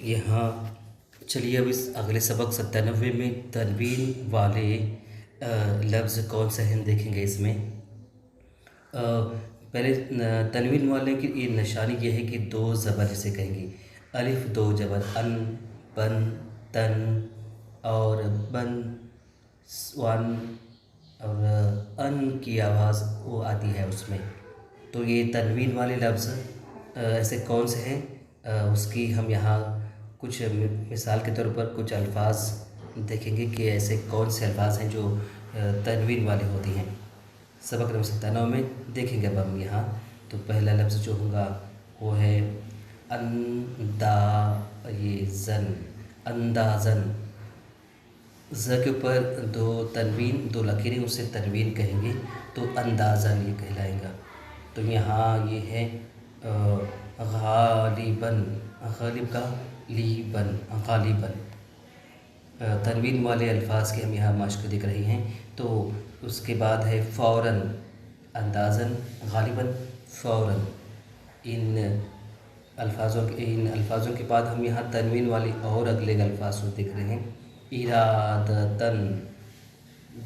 यहाँ चलिए अब इस अगले सबक 97 में तनवीन वाले लफ्ज़ कौन से हैं देखेंगे। इसमें पहले तनवीन वाले की ये निशानी ये है कि दो ज़बर जिसे कहेंगे, अलिफ दो ज़बर, अन, बन, तन और बन, वन और अन की आवाज़ वो आती है उसमें। तो ये तनवीन वाले लफ्ज़ ऐसे कौन से हैं, उसकी हम यहाँ कुछ मिसाल के तौर पर कुछ अल्फाज देखेंगे कि ऐसे कौन से अल्फाज हैं जो तनवीन वाले होती हैं। सबक नंबर 97 में देखेंगे अब हम यहाँ। तो पहला लफ्ज़ जो होगा वो है अंदाज़न, अंदाज़न। ज़ के ऊपर दो तनवीन, दो लकीरें, उसे तनवीन कहेंगे तो अंदाज़न ये कहलाएगा। तो यहाँ ये है गालिबन, गालिब का लीबन, गालिबन। तनवीन वाले अल्फाज के हम यहाँ माश्क दिख रहे हैं। तो उसके बाद है फ़ौरन, अंदाज़न, गालिबन, फ़ौरन। इन अल्फाज़ों के बाद हम यहाँ तनवीन वाले और अगले अल्फाज देख रहे हैं। इरादतन,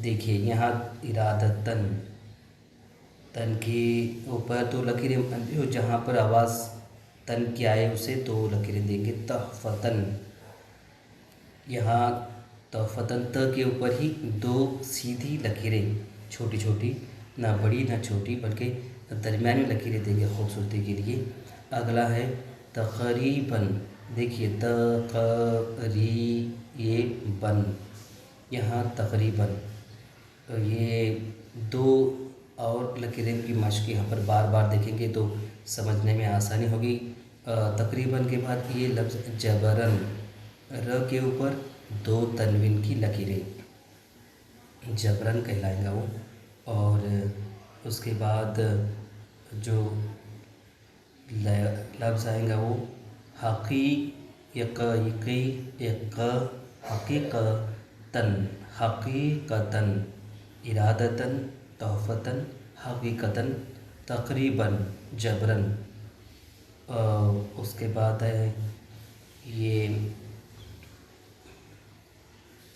देखिए यहाँ इरादतन, तन के ऊपर दो लकीरें, जहाँ पर आवाज़ तन की आए उसे दो लकीरें देंगे। तहफ़तन, यहाँ तहफ़तन त के ऊपर ही दो सीधी लकीरें, छोटी छोटी, ना बड़ी ना छोटी बल्कि दरमियानी लकीरें देंगे खूबसूरती के लिए। अगला है तक़रीबन, देखिए तक़रीबन, यहाँ तक़रीबन। ये दो और लकीरें की माश्क यहाँ पर बार बार देखेंगे तो समझने में आसानी होगी। तक़रीबन के बाद ये लफ्ज़ जबरन, र के ऊपर दो तनवीन की लकीरें, जबरन कहलाएगा वो। और उसके बाद जो लफ्ज़ आएगा वो हकीकतन, हकीकतन, इरादतन, तहफ़तन, हकीकतन, तक़रीबन, जबरन। उसके बाद है ये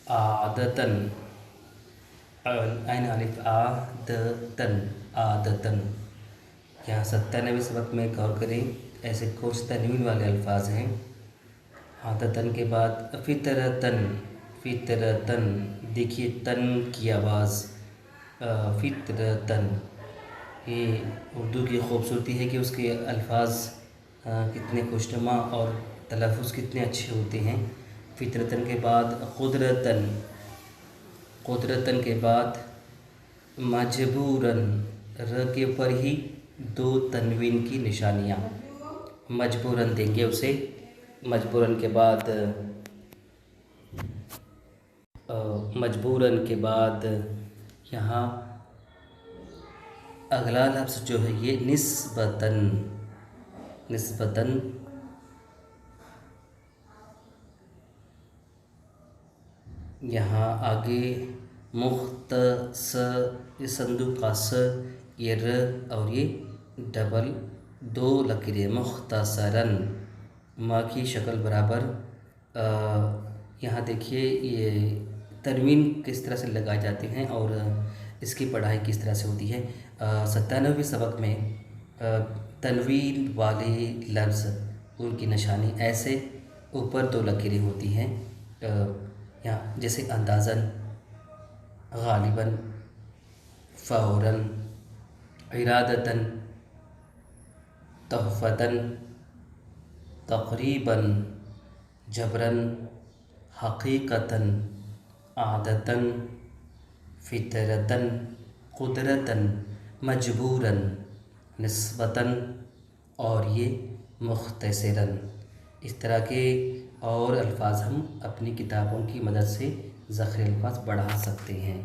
आदतन, ऐन अलिफ आदतन, आदतन। यहाँ 97वें सबक में गौर करें ऐसे कुछ तनवीन वाले अल्फाज हैं। आदतन के बाद फ़ितरतन, फ़ितरतन, देखिए तन की आवाज़, फ़ितरतन। ये उर्दू की खूबसूरती है कि उसके अल्फाज कितने खुशनुमा और तलफ़ुज़ कितने अच्छे होते हैं। फ़ितरतन के बाद क़ुदरतन, क़ुदरतन के बाद मजबूरन, र के ऊपर ही दो तनवीन की निशानियाँ, मजबूरन देंगे उसे। मजबूरन के बाद यहाँ अगला लफ्ज़ जो है ये निस्बतन, निस्बतन। यहाँ आगे मुख्तसर, ये संदूक का स, ये र और ये डबल दो लकीरें, मुख्तसरन, माँ की शक्ल बराबर। यहाँ देखिए ये तनवीन किस तरह से लगाए जाते हैं और इसकी पढ़ाई किस तरह से होती है। 97वें सबक में तनवीन वाले लफ्ज़, उनकी निशानी ऐसे ऊपर दो लकीरें होती हैं, यहाँ जैसे अंदाज़न, गालिबन, फ़ौरन, इरादतन, तहफ़तन, तक़रीबन, जबरन, हकीकतन, आदतन, फ़ितरतन, क़ुदरतन, मजबूरन, निस्बतन और ये मुख्तसरन। इस तरह के और अल्फाज हम अपनी किताबों की मदद से ज़ख़ीरे अल्फाज बढ़ा सकते हैं।